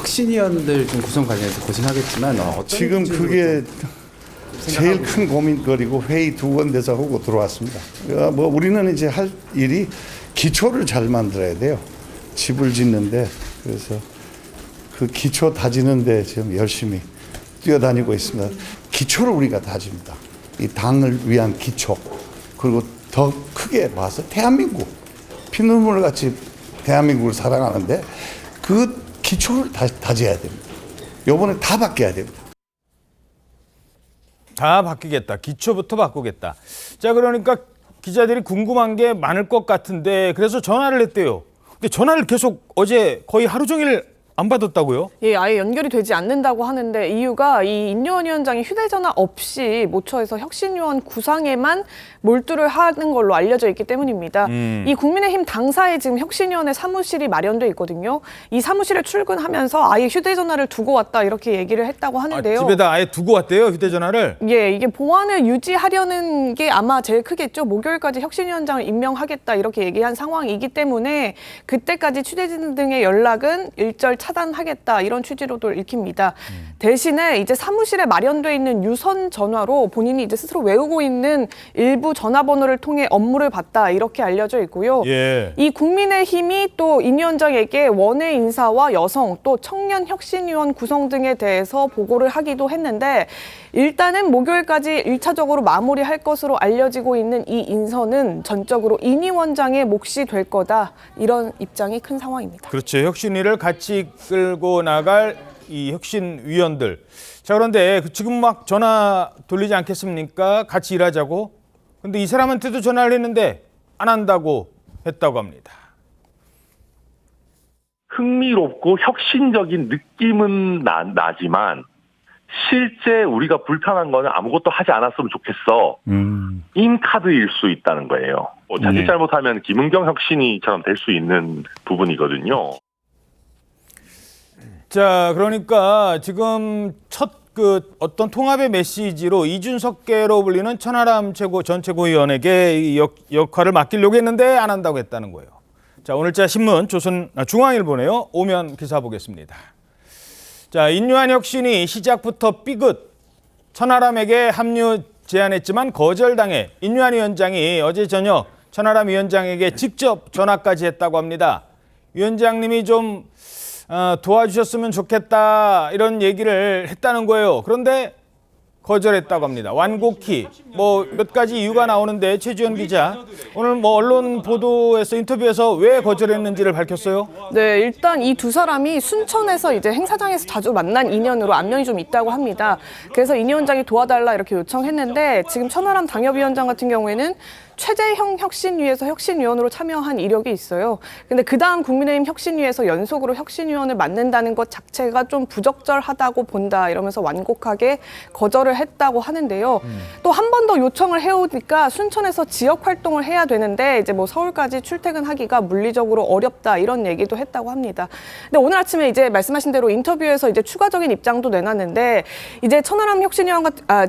혁신위원들 좀 구성 관련해서 고심하겠지만 어떤 지금 그게 제일 큰 고민거리고 회의 2번 돼서 하고 들어왔습니다. 뭐 우리는 이제 할 일이 기초를 잘 만들어야 돼요. 집을 짓는데 그래서 그 기초 다지는데 지금 열심히 뛰어다니고 있습니다. 기초를 우리가 다집니다. 이 당을 위한 기초. 그리고 더 크게 봐서 대한민국 피눈물 같이 대한민국을 사랑하는데 그 기초를 다져야 됩니다. 이번에 다 바뀌어야 됩니다. 다 바뀌겠다. 기초부터 바꾸겠다. 자, 그러니까 기자들이 궁금한 게 많을 것 같은데 그래서 전화를 했대요. 근데 전화를 계속 어제 거의 하루 종일 안 받았다고요? 예, 아예 연결이 되지 않는다고 하는데 이유가 이 인요한 위원장이 휴대전화 없이 모처에서 혁신위원 구상에만 몰두를 하는 걸로 알려져 있기 때문입니다. 이 국민의힘 당사에 지금 혁신위원회 사무실이 마련돼 있거든요. 이 사무실에 출근하면서 아예 휴대전화를 두고 왔다 이렇게 얘기를 했다고 하는데요. 집에다 아예 두고 왔대요, 휴대전화를? 예, 이게 보안을 유지하려는 게 아마 제일 크겠죠. 목요일까지 혁신위원장을 임명하겠다 이렇게 얘기한 상황이기 때문에 그때까지 취재진 등의 연락은 일절 차단하겠다 이런 취지로도 읽힙니다. 대신에 이제 사무실에 마련돼 있는 유선 전화로 본인이 이제 스스로 외우고 있는 일부 전화번호를 통해 업무를 봤다 이렇게 알려져 있고요. 예. 이 국민의힘이 또 인 위원장에게 원외 인사와 여성 또 청년 혁신위원 구성 등에 대해서 보고를 하기도 했는데 일단은 목요일까지 1차적으로 마무리할 것으로 알려지고 있는 이 인선은 전적으로 인 위원장의 몫이 될 거다 이런 입장이 큰 상황입니다. 그렇죠. 혁신위를 같이 끌고 나갈 이 혁신위원들. 자, 그런데 지금 막 전화 돌리지 않겠습니까? 같이 일하자고. 근데 이 사람한테도 전화를 했는데 안 한다고 했다고 합니다. 흥미롭고 혁신적인 느낌은 나지만 실제 우리가 불편한 거는 아무것도 하지 않았으면 좋겠어. 인 카드일 수 있다는 거예요. 자칫 잘못하면 김은경 혁신위처럼 될 수 있는 부분이거든요. 자, 그러니까 지금 첫 어떤 통합의 메시지로 이준석계로 불리는 천하람 전 최고위원에게 이 역할을 맡기려고 했는데 안 한다고 했다는 거예요. 자, 오늘자 신문 중앙일보네요. 오면 기사 보겠습니다. 자, 인요한 혁신이 시작부터 삐끗. 천하람에게 합류 제안했지만 거절당해 인요한 위원장이 어제 저녁 천하람 위원장에게 직접 전화까지 했다고 합니다. 위원장님이 좀 도와주셨으면 좋겠다 이런 얘기를 했다는 거예요. 그런데 거절했다고 합니다. 완곡히 뭐 몇 가지 이유가 나오는데 최주현 기자 오늘 뭐 언론 보도에서 인터뷰에서 왜 거절했는지를 밝혔어요. 네, 일단 이 두 사람이 순천에서 이제 행사장에서 자주 만난 인연으로 안면이 좀 있다고 합니다. 그래서 인 위원장이 도와달라 이렇게 요청했는데 지금 천하람 당협위원장 같은 경우에는 최재형 혁신위에서 혁신위원으로 참여한 이력이 있어요. 근데 그다음 국민의힘 혁신위에서 연속으로 혁신위원을 맡는다는 것 자체가 좀 부적절하다고 본다 이러면서 완곡하게 거절을 했다고 하는데요. 또 한 번 더 요청을 해오니까 순천에서 지역 활동을 해야 되는데 이제 뭐 서울까지 출퇴근하기가 물리적으로 어렵다 이런 얘기도 했다고 합니다. 근데 오늘 아침에 이제 말씀하신 대로 인터뷰에서 이제 추가적인 입장도 내놨는데 이제 천하람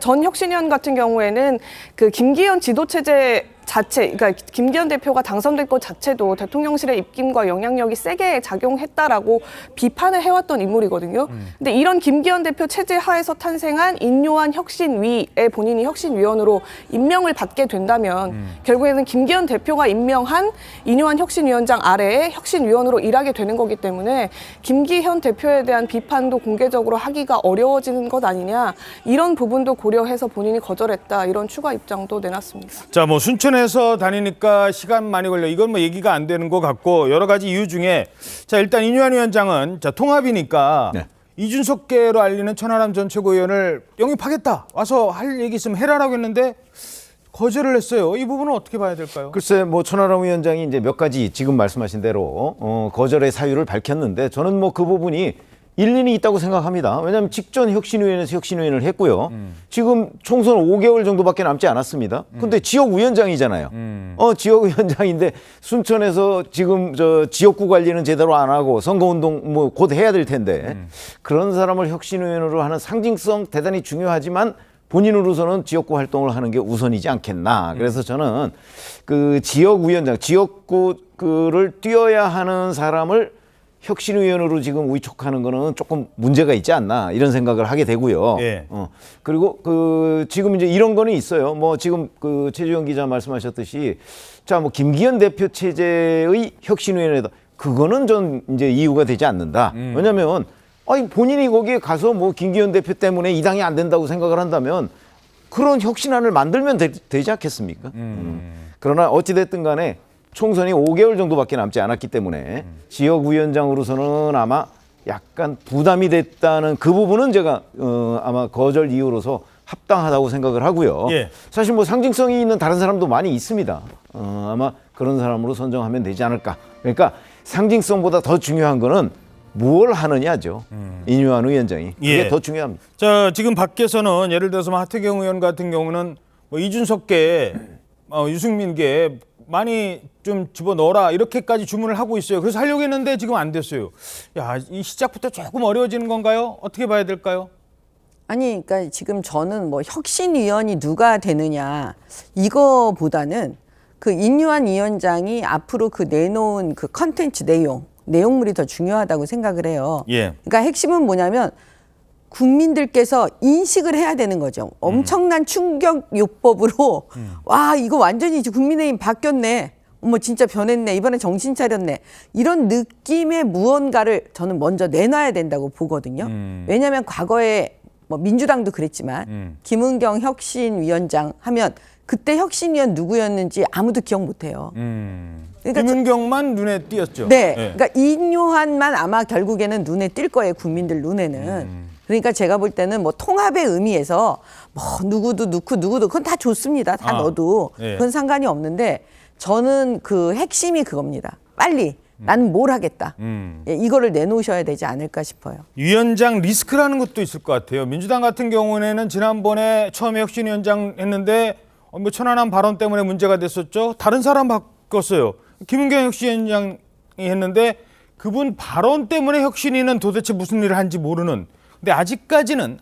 전 혁신위원 같은 경우에는 그 김기현 지도체제 자체, 그러니까 김기현 대표가 당선된 것 자체도 대통령실의 입김과 영향력이 세게 작용했다라고 비판을 해왔던 인물이거든요. 근데 이런 김기현 대표 체제 하에서 탄생한 인요한 혁신위에 본인이 혁신위원으로 임명을 받게 된다면 결국에는 김기현 대표가 임명한 인요한 혁신위원장 아래에 혁신위원으로 일하게 되는 거기 때문에 김기현 대표에 대한 비판도 공개적으로 하기가 어려워지는 것 아니냐 이런 부분도 고려해서 본인이 거절했다 이런 추가 입장도 내놨습니다. 자, 뭐 순천에서 다니니까 시간 많이 걸려. 이건 뭐 얘기가 안 되는 것 같고 여러 가지 이유 중에 자, 일단 인요한 위원장은 자, 통합이니까 네. 이준석계로 알리는 천하람 전 최고위원을 영입하겠다. 와서 할 얘기 있으면 해라라고 했는데 거절을 했어요. 이 부분은 어떻게 봐야 될까요? 글쎄, 뭐 천하람 위원장이 이제 몇 가지 지금 말씀하신 대로 거절의 사유를 밝혔는데 저는 뭐 그 부분이 일리는 있다고 생각합니다. 왜냐하면 직전 혁신위원회에서 혁신위원을 했고요. 지금 총선 5개월 정도밖에 남지 않았습니다. 근데 지역위원장이잖아요. 지역위원장인데 순천에서 지금 저 지역구 관리는 제대로 안 하고 선거운동 뭐 곧 해야 될 텐데 그런 사람을 혁신위원으로 하는 상징성 대단히 중요하지만 본인으로서는 지역구 활동을 하는 게 우선이지 않겠나. 그래서 저는 그 지역위원장, 지역구를 뛰어야 하는 사람을 혁신위원으로 지금 위촉하는 거는 조금 문제가 있지 않나 이런 생각을 하게 되고요. 예. 그리고 지금 이제 이런 거는 있어요. 뭐 지금 최주영 기자 말씀하셨듯이 자, 뭐 김기현 대표 체제의 혁신위원회다. 그거는 전 이제 이유가 되지 않는다. 왜냐면 아니 본인이 거기에 가서 뭐 김기현 대표 때문에 이 당이 안 된다고 생각을 한다면 그런 혁신안을 만들면 되지 않겠습니까? 그러나 어찌됐든 간에 총선이 5개월 정도밖에 남지 않았기 때문에 지역위원장으로서는 아마 약간 부담이 됐다는 그 부분은 제가 아마 거절 이유로서 합당하다고 생각을 하고요. 예. 사실 뭐 상징성이 있는 다른 사람도 많이 있습니다. 아마 그런 사람으로 선정하면 되지 않을까. 그러니까 상징성보다 더 중요한 거는 뭘 하느냐죠. 인유한 위원장이. 그게 예. 더 중요합니다. 자, 지금 밖에서는 예를 들어서 하태경 의원 같은 경우는 뭐 이준석계, 유승민계 많이 좀 집어넣어라 이렇게까지 주문을 하고 있어요. 그래서 하려고 했는데 지금 안 됐어요. 야, 이 시작부터 조금 어려워지는 건가요? 어떻게 봐야 될까요? 아니, 그러니까 지금 저는 뭐 혁신위원이 누가 되느냐 이거보다는 그 인유한 위원장이 앞으로 그 내놓은 그 컨텐츠 내용물이 더 중요하다고 생각을 해요. 예. 그러니까 핵심은 뭐냐면 국민들께서 인식을 해야 되는 거죠. 엄청난 충격 요법으로 와 이거 완전히 이제 국민의힘 바뀌었네. 어머 진짜 변했네. 이번에 정신 차렸네. 이런 느낌의 무언가를 저는 먼저 내놔야 된다고 보거든요. 왜냐하면 과거에 뭐 민주당도 그랬지만 김은경 혁신위원장 하면 그때 혁신위원 누구였는지 아무도 기억 못해요. 그러니까 김은경만 눈에 띄었죠. 네, 그러니까 인요한만 아마 결국에는 눈에 띌 거예요. 국민들 눈에는. 그러니까 제가 볼 때는 뭐 통합의 의미에서 뭐 누구도 넣고 누구도 그건 다 좋습니다. 다 넣어도 예. 그건 상관이 없는데 저는 그 핵심이 그겁니다. 빨리 나는 뭘 하겠다. 예, 이거를 내놓으셔야 되지 않을까 싶어요. 위원장 리스크라는 것도 있을 것 같아요. 민주당 같은 경우에는 지난번에 처음에 혁신위원장 했는데 뭐 천안함 발언 때문에 문제가 됐었죠. 다른 사람 바꿨어요. 김은경 혁신위원장이 했는데 그분 발언 때문에 혁신위는 도대체 무슨 일을 한지 모르는. 근데 아직까지는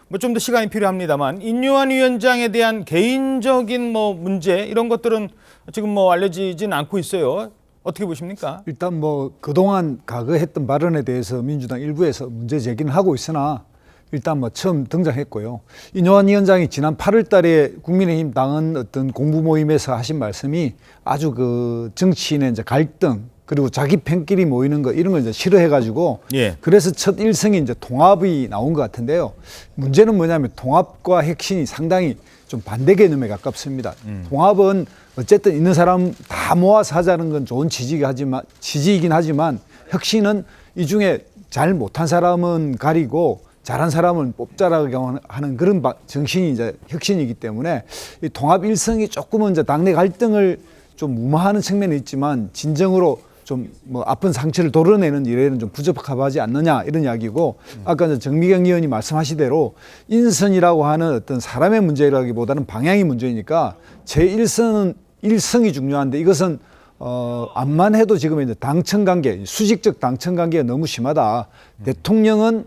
뭐 좀 더 시간이 필요합니다만 인유한 위원장에 대한 개인적인 뭐 문제 이런 것들은 지금 뭐 알려지진 않고 있어요. 어떻게 보십니까? 일단 뭐 그동안 과거했던 발언에 대해서 민주당 일부에서 문제 제기는 하고 있으나 일단 뭐 처음 등장했고요. 인유한 위원장이 지난 8월 달에 국민의힘 당헌 어떤 공부 모임에서 하신 말씀이 아주 그 정치인의 이제 갈등 그리고 자기 편끼리 모이는 거 이런 걸 이제 싫어해가지고 예. 그래서 첫 일성이 이제 통합이 나온 것 같은데요. 문제는 뭐냐면 통합과 혁신이 상당히 좀 반대 개념에 가깝습니다. 통합은 어쨌든 있는 사람 다 모아서 하자는 건 좋은 지지이긴 하지만 혁신은 이 중에 잘 못한 사람은 가리고 잘한 사람은 뽑자라고 하는 그런 정신이 이제 혁신이기 때문에 이 통합 일성이 조금은 이제 당내 갈등을 좀 무마하는 측면이 있지만 진정으로 좀 뭐 아픈 상처를 도려내는 일에는 좀 부적합하지 않느냐 이런 이야기고 아까 이제 정미경 의원이 말씀하시대로 인선이라고 하는 어떤 사람의 문제라기보다는 방향이 문제니까 제1선은 일성이 중요한데 이것은 암만 해도 지금 이제 당청 관계, 수직적 당청 관계가 너무 심하다. 대통령은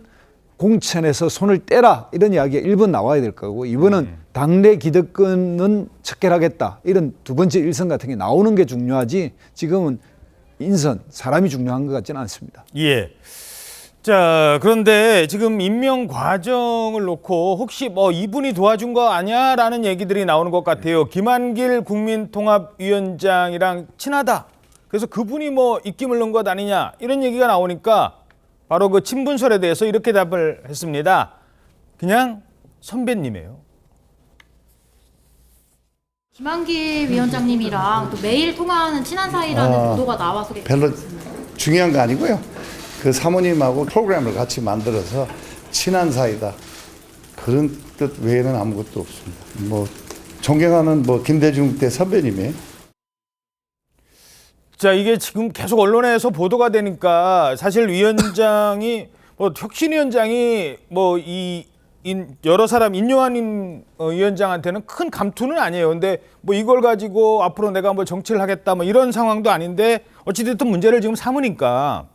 공천에서 손을 떼라 이런 이야기가 1번 나와야 될 거고 2번은 당내 기득권은 척결하겠다 이런 두 번째 일성 같은 게 나오는 게 중요하지 지금은 인선, 사람이 중요한 것 같지는 않습니다. 예. 자, 그런데 지금 임명 과정을 놓고 혹시 뭐 이분이 도와준 거 아니야라는 얘기들이 나오는 것 같아요. 김한길 국민통합위원장이랑 친하다. 그래서 그분이 뭐 입김을 넣은 것 아니냐 이런 얘기가 나오니까 바로 그 친분설에 대해서 이렇게 답을 했습니다. 그냥 선배님이에요. 김한길 위원장님이랑 또 매일 통화하는 친한 사이라는 보도가 나와서 별로 중요한 거 아니고요. 그 사모님하고 프로그램을 같이 만들어서 친한 사이다. 그런 뜻 외에는 아무것도 없습니다. 뭐 존경하는 뭐 김대중 때 선배님이에요. 자, 이게 지금 계속 언론에서 보도가 되니까 사실 위원장이 뭐 혁신위원장이 뭐 여러 사람 인요한 위원장한테는 큰 감투는 아니에요. 근데 뭐 이걸 가지고 앞으로 내가 뭐 정치를 하겠다 뭐 이런 상황도 아닌데 어찌됐든 문제를 지금 삼으니까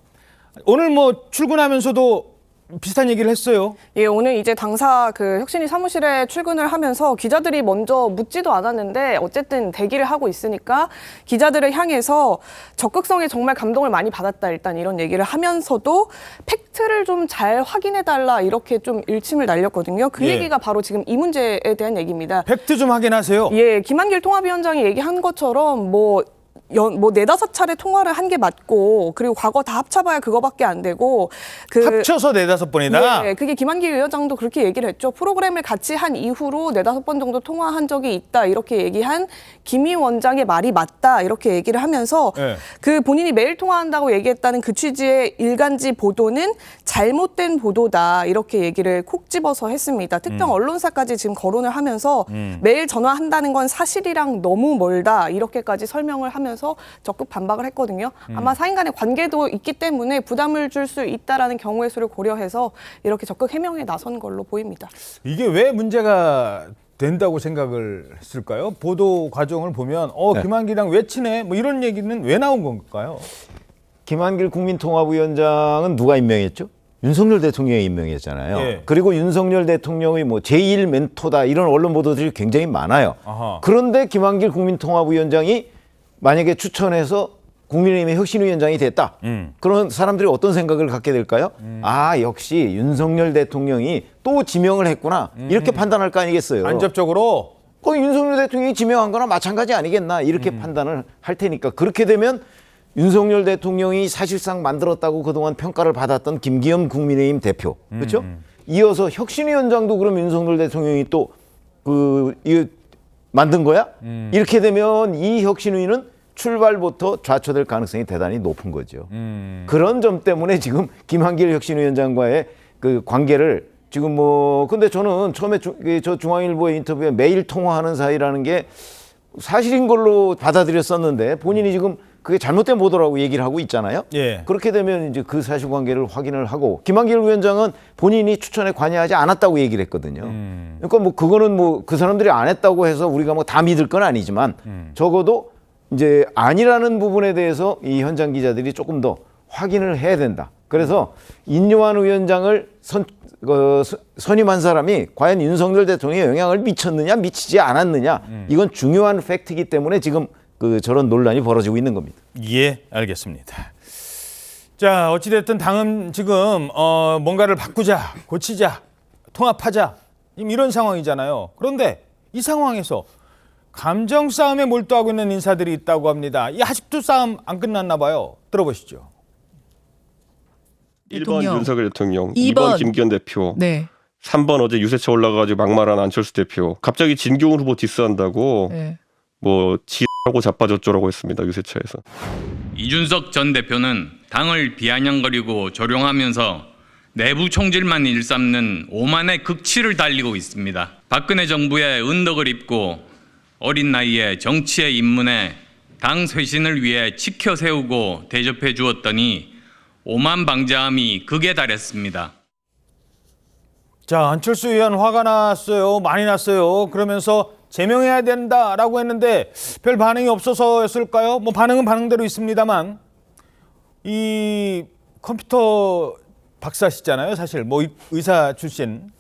오늘 뭐 출근하면서도 비슷한 얘기를 했어요. 예, 오늘 이제 당사 그 혁신위 사무실에 출근을 하면서 기자들이 먼저 묻지도 않았는데 어쨌든 대기를 하고 있으니까 기자들을 향해서 적극성에 정말 감동을 많이 받았다 일단 이런 얘기를 하면서도 팩트를 좀 잘 확인해달라 이렇게 좀 일침을 날렸거든요. 그 예. 얘기가 바로 지금 이 문제에 대한 얘기입니다. 팩트 좀 확인하세요. 예, 김한길 통합위원장이 얘기한 것처럼 뭐 4-5차례 통화를 한 게 맞고 그리고 과거 다 합쳐봐야 그거밖에 안 되고 합쳐서 4-5번이다. 예, 그게 김한길 위원장도 그렇게 얘기를 했죠. 프로그램을 같이 한 이후로 4-5번 정도 통화한 적이 있다 이렇게 얘기한 김 위원장의 말이 맞다 이렇게 얘기를 하면서 예. 그 본인이 매일 통화한다고 얘기했다는 그 취지의 일간지 보도는 잘못된 보도다 이렇게 얘기를 콕 집어서 했습니다. 특정 언론사까지 지금 거론을 하면서 매일 전화한다는 건 사실이랑 너무 멀다 이렇게까지 설명을 하면서 적극 반박을 했거든요. 아마 사인 간의 관계도 있기 때문에 부담을 줄 수 있다라는 경우의 수를 고려해서 이렇게 적극 해명에 나선 걸로 보입니다. 이게 왜 문제가 된다고 생각을 했을까요? 보도 과정을 보면 김한길이랑 왜 친해? 뭐 이런 얘기는 왜 나온 건가요? 김한길 국민통합위원장은 누가 임명했죠? 윤석열 대통령이 임명했잖아요. 예. 그리고 윤석열 대통령의 뭐 제1 멘토다 이런 언론 보도들이 굉장히 많아요. 아하. 그런데 김한길 국민통합위원장이 만약에 추천해서 국민의힘의 혁신위원장이 됐다. 그런 사람들이 어떤 생각을 갖게 될까요? 아, 역시 윤석열 대통령이 또 지명을 했구나. 이렇게 판단할 거 아니겠어요. 간접적으로 거의 윤석열 대통령이 지명한 거나 마찬가지 아니겠나 이렇게 판단을 할 테니까 그렇게 되면 윤석열 대통령이 사실상 만들었다고 그동안 평가를 받았던 김기현 국민의힘 대표 그렇죠? 이어서 혁신위원장도 그럼 윤석열 대통령이 또 만든 거야? 이렇게 되면 이 혁신위는 출발부터 좌초될 가능성이 대단히 높은 거죠. 그런 점 때문에 지금 김한길 혁신위원장과의 그 관계를 지금 근데 저는 처음에 저 중앙일보의 인터뷰에 매일 통화하는 사이라는 게 사실인 걸로 받아들였었는데 본인이 지금 그게 잘못된 보도라고 얘기를 하고 있잖아요. 예. 그렇게 되면 이제 그 사실관계를 확인을 하고 김한길 위원장은 본인이 추천에 관여하지 않았다고 얘기를 했거든요. 그러니까 뭐 그거는 뭐 그 사람들이 안 했다고 해서 우리가 뭐 다 믿을 건 아니지만 적어도 이제 아니라는 부분에 대해서 이 현장 기자들이 조금 더 확인을 해야 된다. 그래서 인요한 위원장을 선임한 사람이 과연 윤석열 대통령에 영향을 미쳤느냐 미치지 않았느냐 이건 중요한 팩트이기 때문에 지금 저런 논란이 벌어지고 있는 겁니다. 예, 알겠습니다. 자, 어찌됐든 당은 지금 뭔가를 바꾸자, 고치자, 통합하자 이런 상황이잖아요. 그런데 이 상황에서 감정 싸움에 몰두하고 있는 인사들이 있다고 합니다. 이 아직도 싸움 안 끝났나 봐요. 들어보시죠. 1번 윤석열 대통령, 2번 김기현 대표, 네. 3번 어제 유세차 올라가가지고 막말한 안철수 대표. 갑자기 진경훈 후보 디스한다고 네. 뭐 지하고 자빠졌죠라고 했습니다. 유세차에서. 이준석 전 대표는 당을 비아냥거리고 조롱하면서 내부 총질만 일삼는 오만의 극치를 달리고 있습니다. 박근혜 정부의 은덕을 입고 어린 나이에 정치에 입문해 당 쇄신을 위해 지켜 세우고 대접해 주었더니 오만 방자함이 극에 달했습니다. 자, 안철수 의원 화가 났어요. 많이 났어요. 그러면서 제명해야 된다라고 했는데 별 반응이 없어서였을까요? 뭐 반응은 반응대로 있습니다만 이 컴퓨터 박사시잖아요. 사실 뭐 의사 출신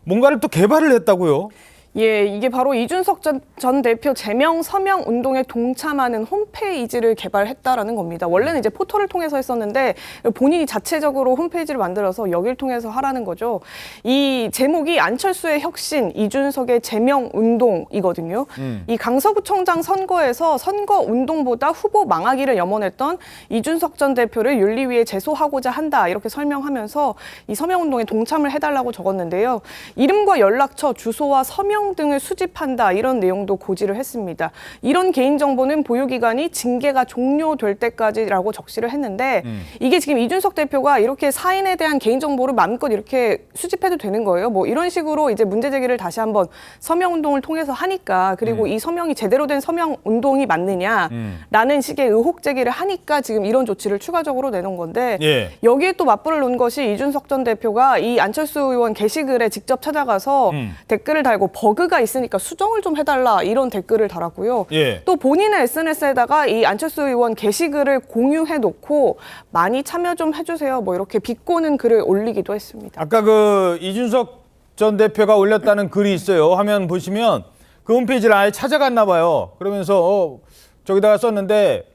뭔가를 또 개발을 했다고요. 예, 이게 바로 이준석 전 대표 제명 서명 운동에 동참하는 홈페이지를 개발했다라는 겁니다. 원래는 이제 포털을 통해서 했었는데 본인이 자체적으로 홈페이지를 만들어서 여길 통해서 하라는 거죠. 이 제목이 안철수의 혁신, 이준석의 제명 운동이거든요. 이 강서구청장 선거에서 선거 운동보다 후보 망하기를 염원했던 이준석 전 대표를 윤리위에 제소하고자 한다 이렇게 설명하면서 이 서명 운동에 동참을 해달라고 적었는데요. 이름과 연락처, 주소와 서명 등을 수집한다 이런 내용도 고지를 했습니다. 이런 개인정보는 보유기간이 징계가 종료될 때까지라고 적시를 했는데 이게 지금 이준석 대표가 이렇게 사인에 대한 개인정보를 마음껏 이렇게 수집해도 되는 거예요. 뭐 이런 식으로 이제 문제 제기를 다시 한번 서명운동을 통해서 하니까 그리고 이 서명이 제대로 된 서명운동이 맞느냐라는 식의 의혹 제기를 하니까 지금 이런 조치를 추가적으로 내놓은 건데 예. 여기에 또 맞불을 놓은 것이 이준석 전 대표가 이 안철수 의원 게시글에 직접 찾아가서 댓글을 달고 버그가 있으니까 수정을 좀 해달라 이런 댓글을 달았고요. 예. 또 본인의 SNS에다가 이 안철수 의원 게시글을 공유해 놓고 많이 참여 좀 해주세요. 뭐 이렇게 비꼬는 글을 올리기도 했습니다. 아까 그 이준석 전 대표가 올렸다는 글이 있어요. 화면 보시면 그 홈페이지를 아예 찾아갔나 봐요. 그러면서 저기다가 썼는데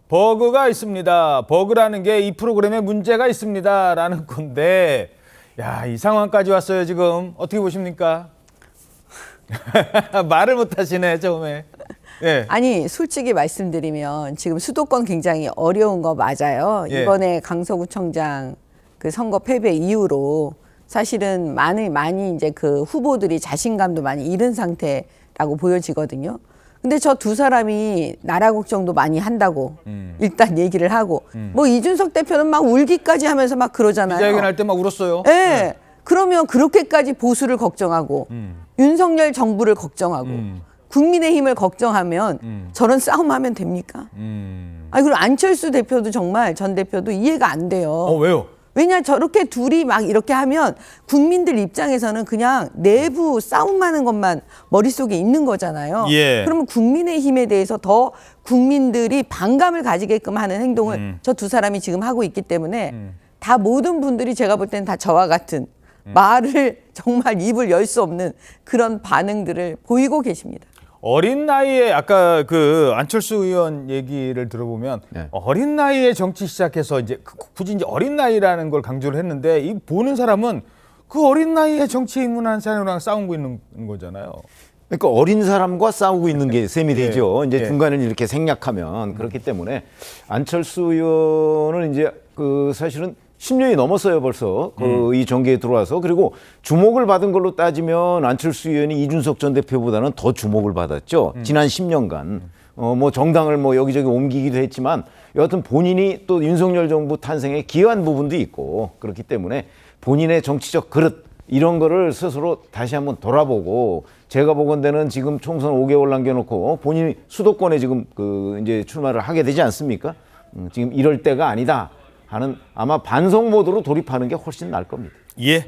버그가 있습니다. 버그라는 게 이 프로그램에 문제가 있습니다라는 건데 야, 이 상황까지 왔어요. 지금 어떻게 보십니까? 말을 못 하시네 처음에. 예. 아니 솔직히 말씀드리면 지금 수도권 굉장히 어려운 거 맞아요. 예. 이번에 강서구청장 그 선거 패배 이후로 사실은 많이 이제 그 후보들이 자신감도 많이 잃은 상태라고 보여지거든요. 근데 저 두 사람이 나라 걱정도 많이 한다고 일단 얘기를 하고 뭐 이준석 대표는 막 울기까지 하면서 막 그러잖아요. 기자회견할 때 막 울었어요. 네. 네. 그러면 그렇게까지 보수를 걱정하고 윤석열 정부를 걱정하고 국민의힘을 걱정하면 저런 싸움하면 됩니까? 아니 그리고 안철수 대표도 정말 전 대표도 이해가 안 돼요. 왜요? 왜냐 저렇게 둘이 막 이렇게 하면 국민들 입장에서는 그냥 내부 싸움하는 것만 머릿속에 있는 거잖아요. 예. 그러면 국민의힘에 대해서 더 국민들이 반감을 가지게끔 하는 행동을 저 두 사람이 지금 하고 있기 때문에 다 모든 분들이 제가 볼 때는 다 저와 같은 말을 정말 입을 열 수 없는 그런 반응들을 보이고 계십니다. 어린 나이에 아까 그 안철수 의원 얘기를 들어보면 네. 어린 나이에 정치 시작해서 이제 굳이 이제 어린 나이라는 걸 강조를 했는데 이 보는 사람은 그 어린 나이에 정치에 입문한 사람이랑 싸우고 있는 거잖아요. 그러니까 어린 사람과 싸우고 있는 게 셈이 되죠. 이제 예. 중간을 이렇게 생략하면 그렇기 때문에 안철수 의원은 이제 그 사실은 10년이 넘었어요 벌써 이 정계에 들어와서. 그리고 주목을 받은 걸로 따지면 안철수 의원이 이준석 전 대표보다는 더 주목을 받았죠. 지난 10년간 뭐 정당을 뭐 여기저기 옮기기도 했지만 여하튼 본인이 또 윤석열 정부 탄생에 기여한 부분도 있고 그렇기 때문에 본인의 정치적 그릇 이런 거를 스스로 다시 한번 돌아보고, 제가 보건대는 지금 총선 5개월 남겨놓고 본인이 수도권에 지금 그 이제 출마를 하게 되지 않습니까? 지금 이럴 때가 아니다 하는 아마 반성 모드로 돌입하는 게 훨씬 나을 겁니다. 예.